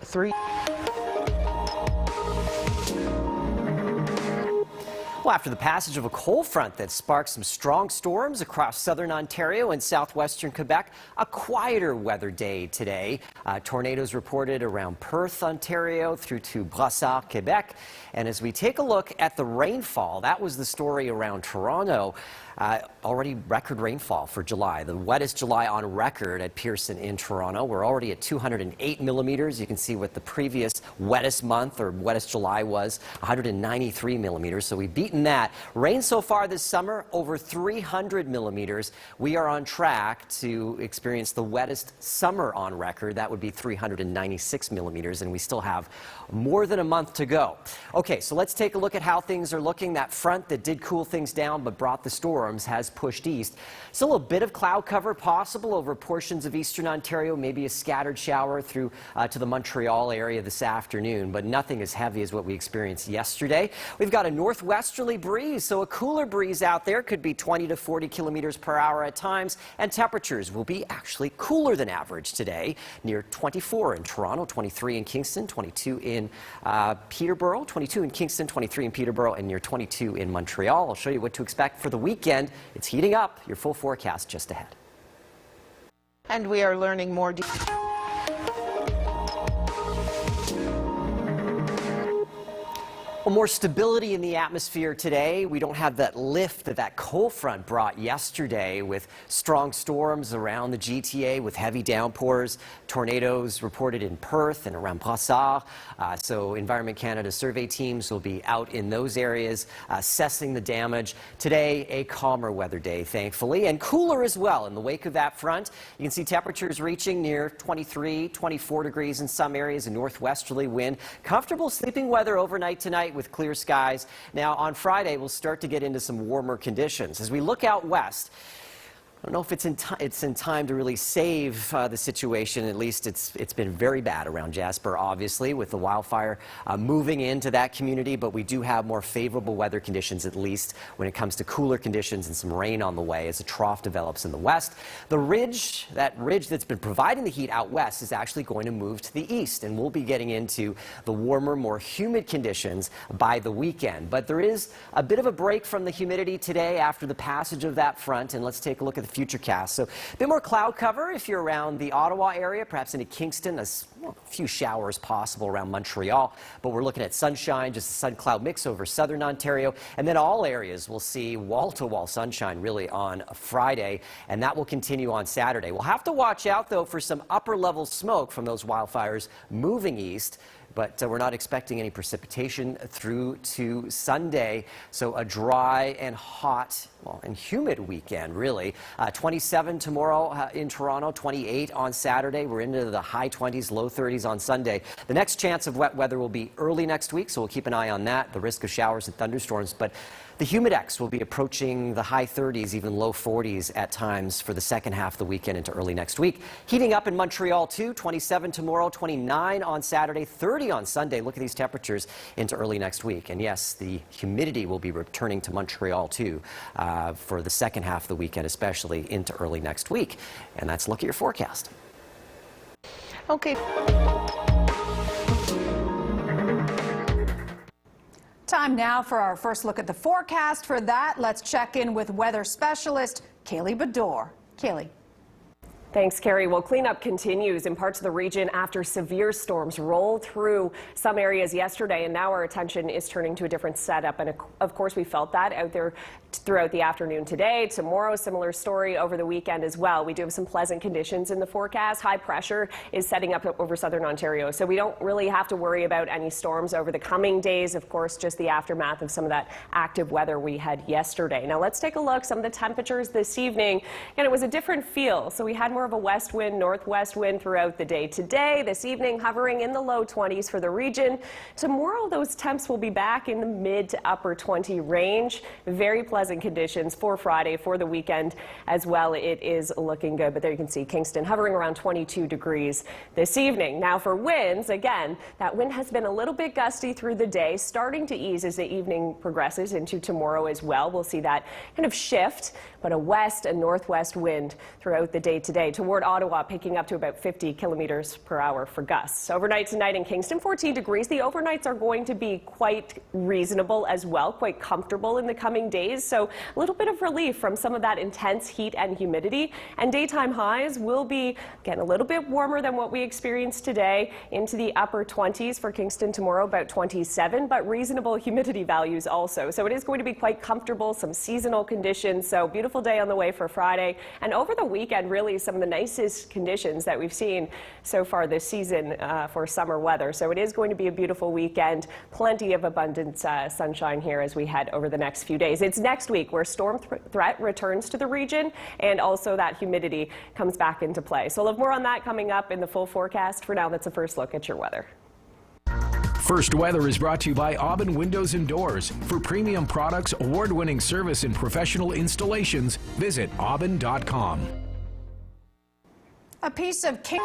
3. Well, after the passage of a cold front that sparked some strong storms across southern Ontario and southwestern Quebec, a quieter weather day today. Tornadoes reported around Perth, Ontario, through to Brossard, Quebec. And as we take a look at the rainfall, that was the story around Toronto. Already record rainfall for July, the wettest July on record at Pearson in Toronto. We're already at 208 millimeters. You can see what the previous wettest month or wettest July was, 193 millimeters. So we've beaten that. Rain so far this summer, over 300 millimeters. We are on track to experience the wettest summer on record. That would be 396 millimeters, and we still have more than a month to go. Okay, so let's take a look at how things are looking. That front that did cool things down but brought the storms has pushed east. Still a bit of cloud cover possible over portions of eastern Ontario, maybe a scattered shower through to the Montreal area this afternoon, but nothing as heavy as what we experienced yesterday. We've got a northwesterly breeze, so a cooler breeze out there, could be 20 to 40 kilometers per hour at times, and temperatures will be actually cooler than average today, near 24 in Toronto, 23 in Kingston, 22 in Peterborough, 22 in Kingston, 23 in Peterborough, and near 22 in Montreal. I'll show you what to expect for the weekend. It's heating up. Your full forecast just ahead. And we are learning more. Well, more stability in the atmosphere today. We don't have that lift that cold front brought yesterday, with strong storms around the GTA with heavy downpours, tornadoes reported in Perth and around Brossard. So Environment Canada survey teams will be out in those areas assessing the damage. Today, a calmer weather day, thankfully, and cooler as well. In the wake of that front, you can see temperatures reaching near 23, 24 degrees in some areas, a northwesterly wind. Comfortable sleeping weather overnight tonight with clear skies. Now, on Friday, we'll start to get into some warmer conditions. As we look out west, I don't know if it's in time to really save the situation. At least it's been very bad around Jasper, obviously, with the wildfire moving into that community. But we do have more favorable weather conditions, at least when it comes to cooler conditions and some rain on the way as a trough develops in the west. The ridge, that ridge that's been providing the heat out west, is actually going to move to the east, and we'll be getting into the warmer, more humid conditions by the weekend. But there is a bit of a break from the humidity today after the passage of that front, and let's take a look at the futurecast. So a bit more cloud cover if you're around the Ottawa area, perhaps into Kingston. A few showers possible around Montreal, but we're looking at sunshine, just a sun-cloud mix over southern Ontario, and then all areas will see wall-to-wall sunshine really on Friday, and that will continue on Saturday. We'll have to watch out, though, for some upper-level smoke from those wildfires moving east. But we're not expecting any precipitation through to Sunday. So a dry and hot, well, and humid weekend, really. 27 tomorrow in Toronto, 28 on Saturday. We're into the high 20s, low 30s on Sunday. The next chance of wet weather will be early next week, so we'll keep an eye on that, the risk of showers and thunderstorms. But the humidex will be approaching the high 30s, even low 40s at times for the second half of the weekend into early next week. Heating up in Montreal, too. 27 tomorrow, 29 on Saturday, 30 on Sunday. Look at these temperatures into early next week. And yes, the humidity will be returning to Montreal, too, for the second half of the weekend, especially into early next week. And that's a look at your forecast. Okay. Time now for our first look at the forecast. For that, let's check in with weather specialist Kaylee Bedore. Kaylee. Thanks, Carrie. Well, cleanup continues in parts of the region after severe storms rolled through some areas yesterday, and now our attention is turning to a different setup. And of course, we felt that out there throughout the afternoon today. Tomorrow, similar story over the weekend as well. We do have some pleasant conditions in the forecast. High pressure is setting up over southern Ontario, so we don't really have to worry about any storms over the coming days. Of course, just the aftermath of some of that active weather we had yesterday. Now, let's take a look. Some of the temperatures this evening, and it was a different feel. So we had more of a west wind, northwest wind throughout the day today. This evening, hovering in the low 20s for the region. Tomorrow, those temps will be back in the mid to upper 20 range. Very pleasant conditions for Friday, for the weekend as well. It is looking good, but there you can see Kingston hovering around 22 degrees this evening. Now for winds, again, that wind has been a little bit gusty through the day, starting to ease as the evening progresses into tomorrow as well. We'll see that kind of shift, but a west and northwest wind throughout the day today. today toward Ottawa, picking up to about 50 kilometers per hour for gusts. Overnight tonight in Kingston, 14 degrees. The overnights are going to be quite reasonable as well, quite comfortable in the coming days. So a little bit of relief from some of that intense heat and humidity. And daytime highs will be, again, a little bit warmer than what we experienced today, into the upper 20s for Kingston tomorrow, about 27, but reasonable humidity values also. So it is going to be quite comfortable, some seasonal conditions. So beautiful day on the way for Friday. And over the weekend, really some of the nicest conditions that we've seen so far this season for summer weather. So it is going to be a beautiful weekend. Plenty of abundant sunshine here as we head over the next few days. It's next week where storm threat returns to the region, and also that humidity comes back into play. So we'll have more on that coming up in the full forecast. For now, that's a first look at your weather. First Weather is brought to you by Aubin Windows and Doors. For premium products, award-winning service, and professional installations, visit aubin.com. A piece of cake.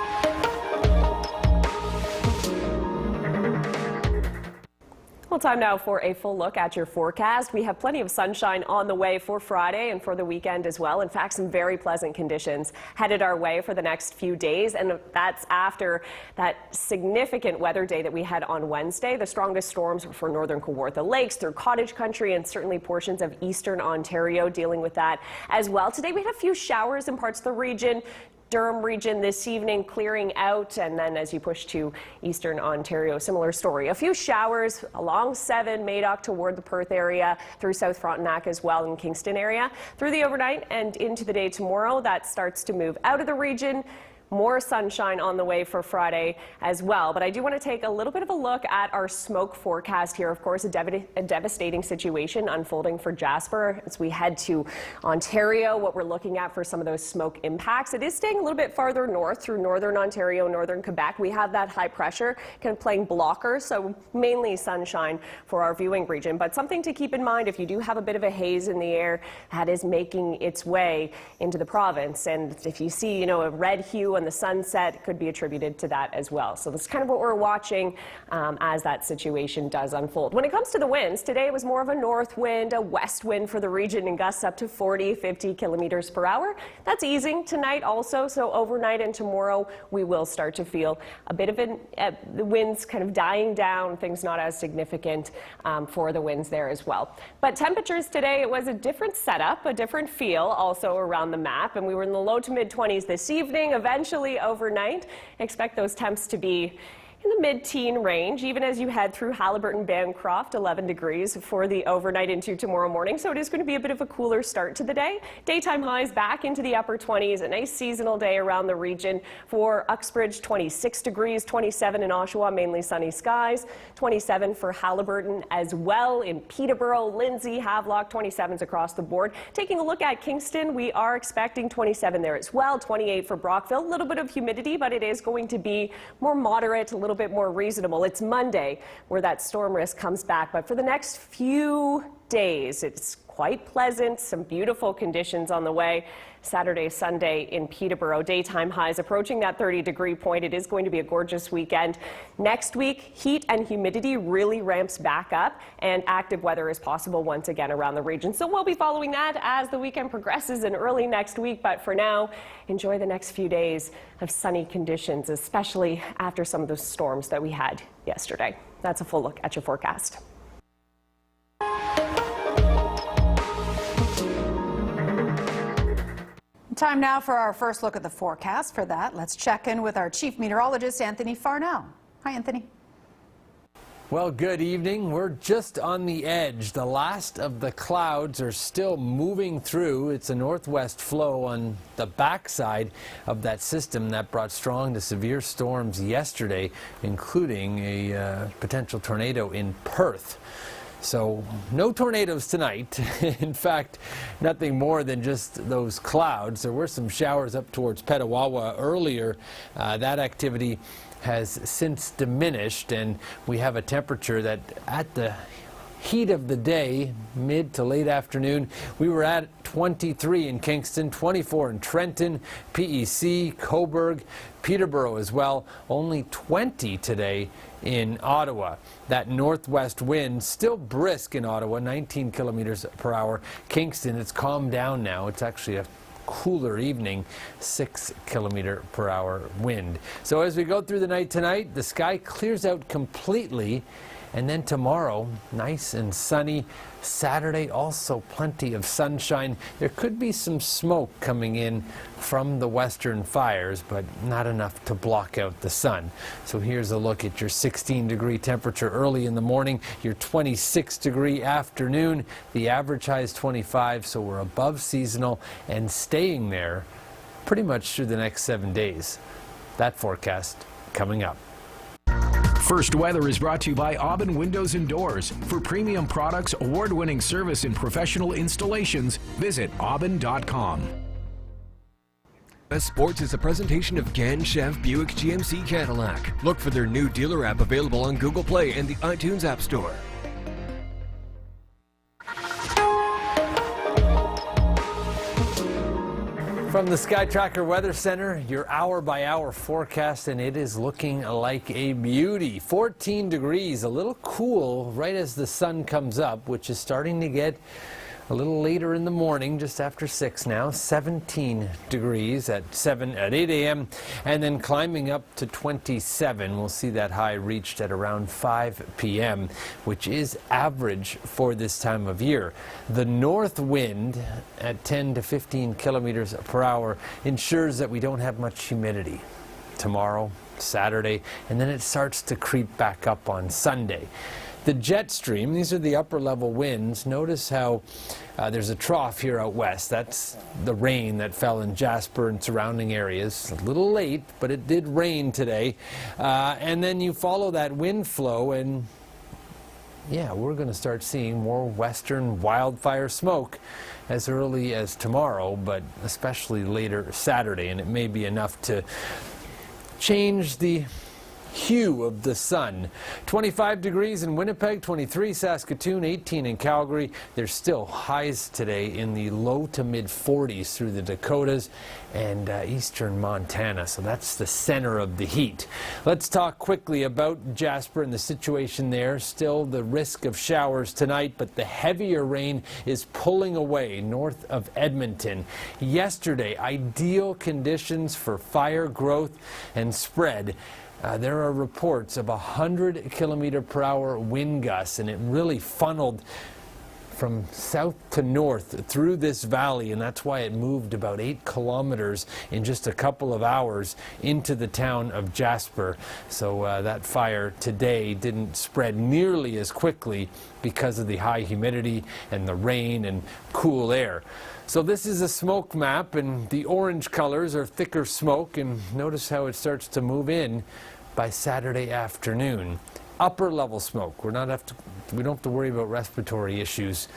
Well, time now for a full look at your forecast. We have plenty of sunshine on the way for Friday and for the weekend as well. In fact, some very pleasant conditions headed our way for the next few days, and that's after that significant weather day that we had on Wednesday. The strongest storms were for northern Kawartha Lakes, through cottage country, and certainly portions of eastern Ontario dealing with that as well. Today we had a few showers in parts of the region. Durham region this evening clearing out, and then as you push to eastern Ontario, similar story. A few showers along 7, Madoc toward the Perth area, through South Frontenac as well in Kingston area. Through the overnight and into the day tomorrow, that starts to move out of the region. More sunshine on the way for Friday as well. But I do want to take a little bit of a look at our smoke forecast here. Of course, a devastating situation unfolding for Jasper as we head to Ontario. What we're looking at for some of those smoke impacts, it is staying a little bit farther north through northern Ontario, northern Quebec. We have that high pressure kind of playing blocker, so mainly sunshine for our viewing region. But something to keep in mind, if you do have a bit of a haze in the air that is making its way into the province, and if you see, a red hue on the sunset, could be attributed to that as well. So that's kind of what we're watching as that situation does unfold. When it comes to the winds, today it was more of a north wind, a west wind for the region, and gusts up to 40, 50 kilometers per hour. That's easing tonight also, so overnight and tomorrow we will start to feel a bit of the winds kind of dying down, things not as significant for the winds there as well. But temperatures today, it was a different setup, a different feel also around the map, and we were in the low to mid 20s this evening. Eventually overnight, expect those temps to be in the mid-teen range, even as you head through Haliburton, Bancroft, 11 degrees for the overnight into tomorrow morning. So it is going to be a bit of a cooler start to the day. Daytime highs back into the upper 20s, a nice seasonal day around the region. For Uxbridge, 26 degrees, 27 in Oshawa, mainly sunny skies, 27 for Haliburton as well. In Peterborough, Lindsay, Havelock, 27s across the board. Taking a look at Kingston, we are expecting 27 there as well, 28 for Brockville. A little bit of humidity, but it is going to be more moderate, a little bit more reasonable. It's Monday where that storm risk comes back, but for the next few days it's quite pleasant, some beautiful conditions on the way. Saturday, Sunday in Peterborough, daytime highs approaching that 30-degree point. It is going to be a gorgeous weekend. Next week, heat and humidity really ramps back up, and active weather is possible once again around the region. So we'll be following that as the weekend progresses and early next week. But for now, enjoy the next few days of sunny conditions, especially after some of the storms that we had yesterday. That's a full look at your forecast. Time now for our first look at the forecast. For that, let's check in with our chief meteorologist, Anthony Farnell. Hi, Anthony. Well, good evening. We're just on the edge. The last of the clouds are still moving through. It's a northwest flow on the backside of that system that brought strong to severe storms yesterday, including a potential tornado in Perth. So no tornadoes tonight. In fact, nothing more than just those clouds. There were some showers up towards Petawawa earlier. That activity has since diminished, and we have a temperature that at the heat of the day, mid to late afternoon, we were at 23 in Kingston, 24 in Trenton, PEC, Cobourg, Peterborough as well. Only 20 today in Ottawa. That northwest wind still brisk in Ottawa, 19 kilometers per hour. Kingston, it's calmed down now. It's actually a cooler evening, 6 km/h wind. So as we go through the night tonight, the sky clears out completely. And then tomorrow, nice and sunny. Saturday, also plenty of sunshine. There could be some smoke coming in from the western fires, but not enough to block out the sun. So here's a look at your 16-degree temperature early in the morning, your 26-degree afternoon. The average high is 25, so we're above seasonal and staying there pretty much through the next 7 days. That forecast coming up. First Weather is brought to you by Aubin Windows and Doors. For premium products, award-winning service, and professional installations, visit aubin.com. Sports is a presentation of Gan Chef Buick GMC Cadillac. Look for their new dealer app available on Google Play and the iTunes App Store. From the Sky Tracker Weather Center, your hour-by-hour forecast, and it is looking like a beauty. 14 degrees, a little cool right as the sun comes up, which is starting to get a little later in the morning, just after 6 now. 17 degrees at 8 a.m. and then climbing up to 27. We'll see that high reached at around 5 p.m., which is average for this time of year. The north wind at 10 to 15 kilometers per hour ensures that we don't have much humidity tomorrow, Saturday, and then it starts to creep back up on Sunday. The jet stream, these are the upper level winds. Notice how there's a trough here out west. That's the rain that fell in Jasper and surrounding areas. A little late, but it did rain today. And then you follow that wind flow, and yeah, we're going to start seeing more western wildfire smoke as early as tomorrow, but especially later Saturday. And it may be enough to change the hue of the sun. 25 degrees in Winnipeg, 23 Saskatoon, 18 in Calgary. There's still highs today in the low to mid 40s through the Dakotas and eastern Montana. So that's the center of the heat. Let's talk quickly about Jasper and the situation there. Still the risk of showers tonight, but the heavier rain is pulling away north of Edmonton. Yesterday, ideal conditions for fire growth and spread. There are reports of 100 km/h wind gusts, and it really funneled from south to north through this valley, and that's why it moved about 8 kilometers in just a couple of hours into the town of Jasper. So that fire today didn't spread nearly as quickly because of the high humidity and the rain and cool air. So this is a smoke map, and the orange colors are thicker smoke, and notice how it starts to move in by Saturday afternoon. Upper level smoke. We don't have to worry about respiratory issues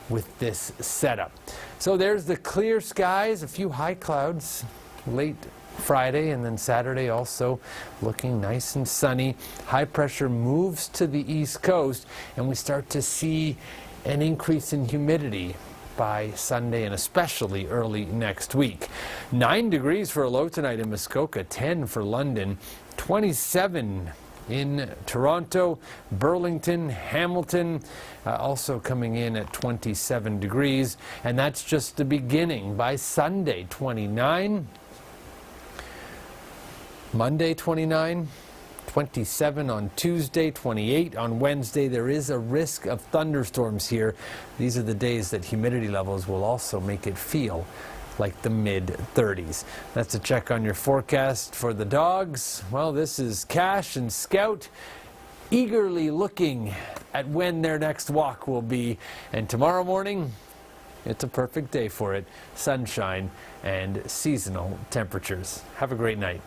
with this setup. So there's the clear skies, a few high clouds late Friday, and then Saturday also looking nice and sunny. High pressure moves to the east coast, and we start to see an increase in humidity by Sunday and especially early next week. 9 degrees for a low tonight in Muskoka, 10 for London, 27 in Toronto, Burlington, Hamilton, also coming in at 27 degrees. And that's just the beginning. By Sunday, 29. Monday, 29. 27 on Tuesday, 28 on Wednesday. There is a risk of thunderstorms here. These are the days that humidity levels will also make it feel like the mid-30s. That's a check on your forecast for the dogs. Well, this is Cash and Scout eagerly looking at when their next walk will be. And tomorrow morning, it's a perfect day for it. Sunshine and seasonal temperatures. Have a great night.